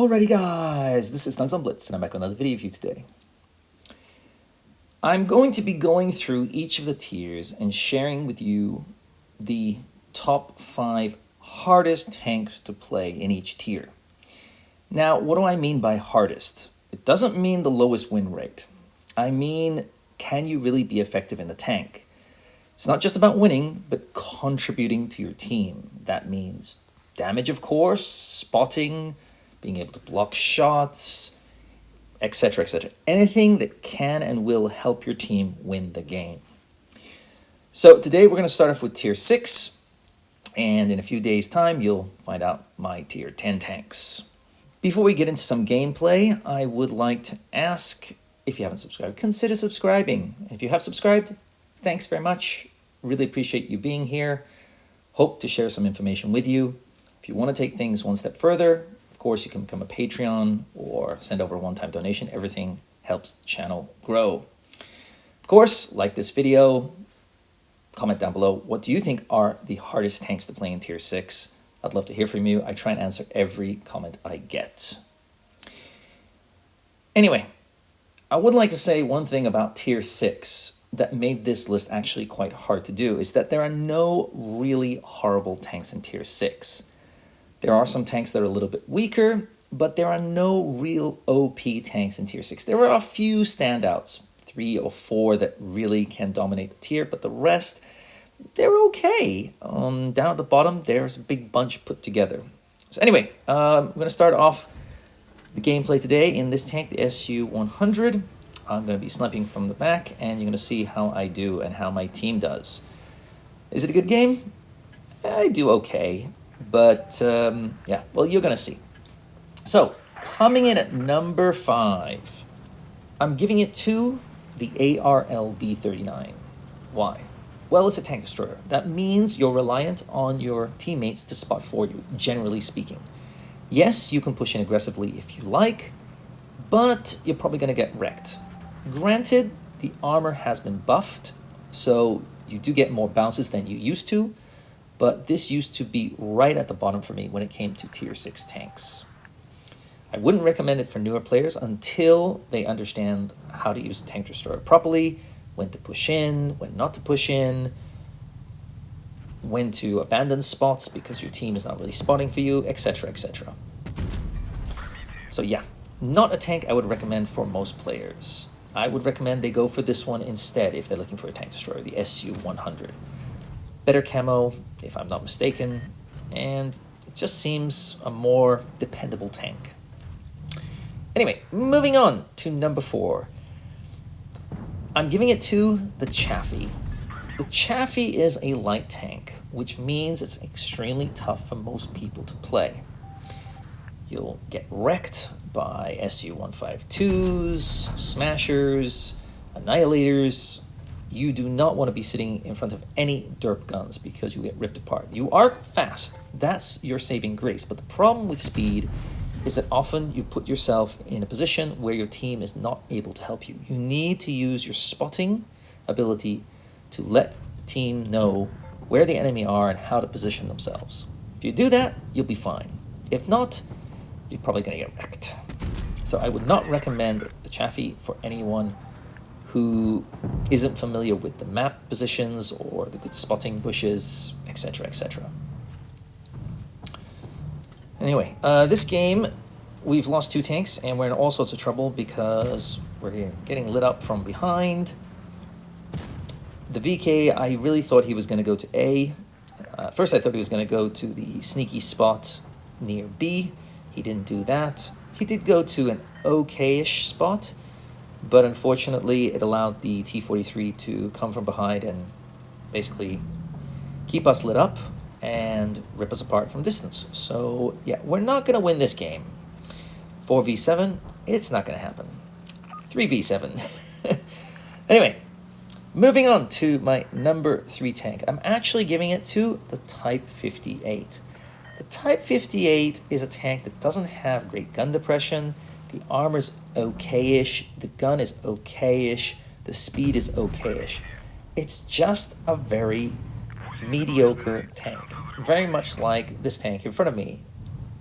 Alrighty guys, this is snugsonblitz and I'm back with another video for you today. I'm going to be going through each of the tiers and sharing with you the top 5 hardest tanks to play in each tier. Now, what do I mean by hardest? It doesn't mean the lowest win rate. I mean, can you really be effective in the tank? It's not just about winning, but contributing to your team. That means damage, of course, spotting, being able to block shots, etc., etc. Anything that can and will help your team win the game. So today we're going to start off with tier 6, and in a few days' time you'll find out my tier 10 tanks. Before we get into some gameplay, I would like to ask, if you haven't subscribed, consider subscribing. If you have subscribed, thanks very much. Really appreciate you being here. Hope to share some information with you. If you want to take things one step further, of course, you can become a Patreon or send over a one-time donation. Everything helps the channel grow. Of course, like this video, comment down below. What do you think are the hardest tanks to play in Tier 6? I'd love to hear from you. I try and answer every comment I get. Anyway, I would like to say one thing about Tier 6 that made this list actually quite hard to do is that there are no really horrible tanks in Tier 6. There are some tanks that are a little bit weaker, but there are no real OP tanks in Tier 6. There are a few standouts, 3 or 4 that really can dominate the tier, but the rest, they're okay. Down at the bottom, there's a big bunch put together. So anyway, I'm going to start off the gameplay today in this tank, the SU-100. I'm going to be sniping from the back, and you're going to see how I do and how my team does. Is it a good game? I do okay. But, yeah, well, you're going to see. So, coming in at number 5, I'm giving it to the ARLV-39. Why? Well, it's a tank destroyer. That means you're reliant on your teammates to spot for you, generally speaking. Yes, you can push in aggressively if you like, but you're probably going to get wrecked. Granted, the armor has been buffed, so you do get more bounces than you used to, but this used to be right at the bottom for me when it came to Tier 6 tanks. I wouldn't recommend it for newer players until they understand how to use a tank destroyer properly, when to push in, when not to push in, when to abandon spots because your team is not really spotting for you, etc., etc. So yeah, not a tank I would recommend for most players. I would recommend they go for this one instead if they're looking for a tank destroyer, the SU-100. Better camo, if I'm not mistaken, and it just seems a more dependable tank. Anyway, moving on to number 4. I'm giving it to the Chaffee. The Chaffee is a light tank, which means it's extremely tough for most people to play. You'll get wrecked by SU-152s, Smashers, Annihilators. You do not want to be sitting in front of any derp guns because you get ripped apart. You are fast. That's your saving grace. But the problem with speed is that often you put yourself in a position where your team is not able to help you. You need to use your spotting ability to let the team know where the enemy are and how to position themselves. If you do that, you'll be fine. If not, you're probably going to get wrecked. So I would not recommend the Chaffee for anyone who isn't familiar with the map positions or the good spotting bushes, etc., etc. Anyway, this game, we've lost 2 tanks, and we're in all sorts of trouble because we're getting lit up from behind. The VK, I really thought he was going to go to A. First, I thought he was going to go to the sneaky spot near B. He didn't do that. He did go to an okay-ish spot, but unfortunately it allowed the T-43 to come from behind and basically keep us lit up and rip us apart from distance. So yeah, we're not going to win this game. 4v7, it's not going to happen. 3v7. Anyway, moving on to my number 3 tank. I'm actually giving it to the Type 58. The Type 58 is a tank that doesn't have great gun depression. The armor's okay-ish, the gun is okay-ish, the speed is okay-ish. It's just a very mediocre tank. Very much like this tank in front of me.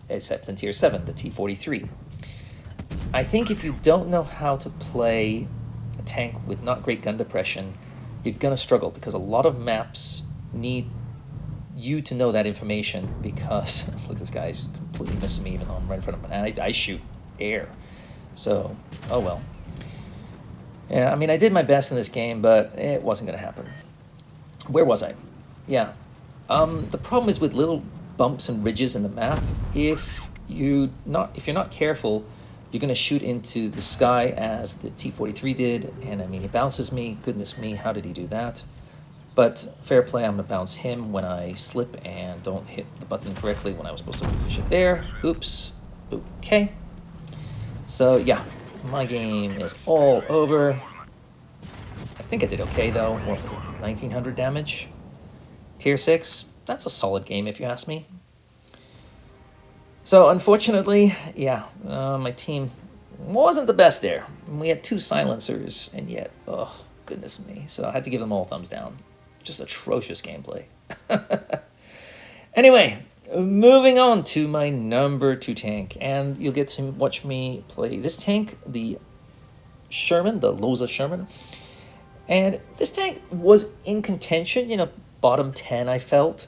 except in Tier 7, the T-43. I think if you don't know how to play a tank with not great gun depression, you're going to struggle because a lot of maps need you to know that information because, look, this guy's completely missing me even though I'm right in front of him. And I shoot air. So, oh well. Yeah, I mean, I did my best in this game, but it wasn't going to happen. Where was I? Yeah. The problem is with little bumps and ridges in the map. If you're not careful, you're going to shoot into the sky as the T-43 did, and I mean, he bounces me. Goodness me, how did he do that? But fair play, I'm going to bounce him when I slip and don't hit the button correctly when I was supposed to push it there. Oops. Okay. So, yeah, my game is all over. I think I did okay, though. What was it, 1900 damage? Tier 6? That's a solid game, if you ask me. So, unfortunately, yeah, my team wasn't the best there. We had 2 silencers, and yet, oh, goodness me. So I had to give them all thumbs down. Just atrocious gameplay. Anyway, moving on to my number 2 tank, and you'll get to watch me play this tank, the Sherman, the Loza Sherman. And this tank was in contention, bottom 10, I felt.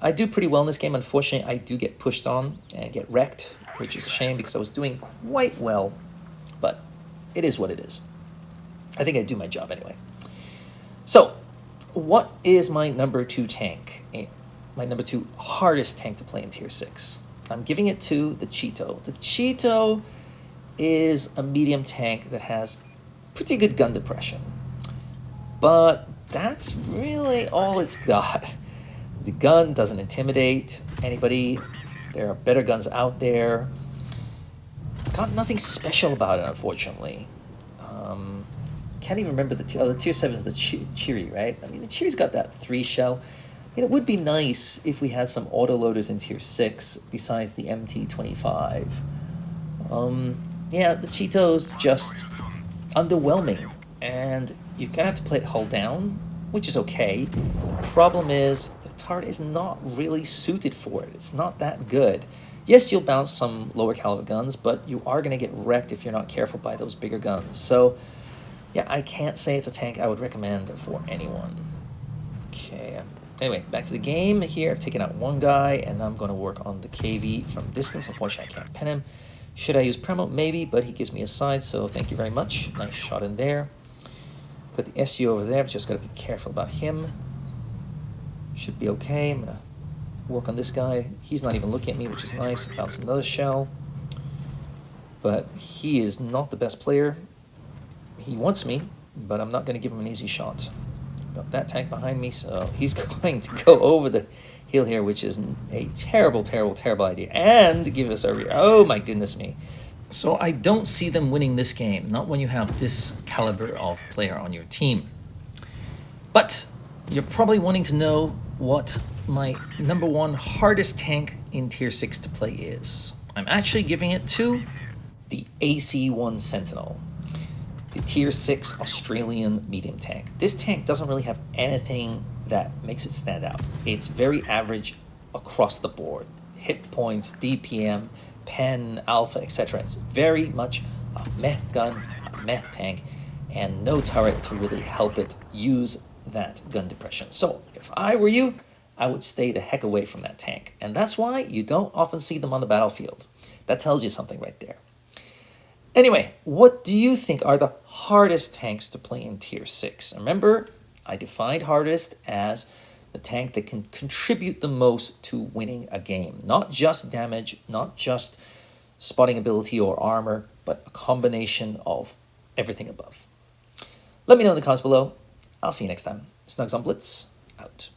I do pretty well in this game. Unfortunately, I do get pushed on and get wrecked, which is a shame because I was doing quite well, but it is what it is. I think I do my job anyway. So, what is my number 2 tank? My number 2 hardest tank to play in Tier 6. I'm giving it to the Cheeto. The Cheeto is a medium tank that has pretty good gun depression, but that's really all it's got. The gun doesn't intimidate anybody. There are better guns out there. It's got nothing special about it, unfortunately. Can't even remember the Tier 7 is the Cheery, right? I mean, the Cheery's got that 3 shell. It would be nice if we had some autoloaders in Tier 6 besides the MT25. Yeah, the Cheeto's just underwhelming, and you're gonna have to play it hull down, which is okay. The problem is the turret is not really suited for it. It's not that good. Yes, you'll bounce some lower caliber guns, but you are gonna get wrecked if you're not careful by those bigger guns. So, yeah, I can't say it's a tank I would recommend for anyone. Okay. Anyway, back to the game here. I've taken out one guy, and I'm going to work on the KV from distance. Unfortunately, I can't pin him. Should I use Premo? Maybe, but he gives me a side, so thank you very much. Nice shot in there. Got the SU over there. I've just got to be careful about him. Should be okay. I'm going to work on this guy. He's not even looking at me, which is nice. Bounce another shell. But he is not the best player. He wants me, but I'm not going to give him an easy shot. Got that tank behind me, so he's going to go over the hill here, which is a terrible, terrible, terrible idea. And give us a... Oh, my goodness me. So I don't see them winning this game, not when you have this caliber of player on your team. But you're probably wanting to know what my number 1 hardest tank in Tier 6 to play is. I'm actually giving it to the AC-1 Sentinel. The Tier 6 Australian medium tank. This tank doesn't really have anything that makes it stand out. It's very average across the board. Hit points, DPM, pen, alpha, etc. It's very much a meh gun, a meh tank, and no turret to really help it use that gun depression. So if I were you, I would stay the heck away from that tank. And that's why you don't often see them on the battlefield. That tells you something right there. Anyway, what do you think are the hardest tanks to play in Tier 6? Remember, I defined hardest as the tank that can contribute the most to winning a game. Not just damage, not just spotting ability or armor, but a combination of everything above. Let me know in the comments below. I'll see you next time. Snugs on Blitz, out.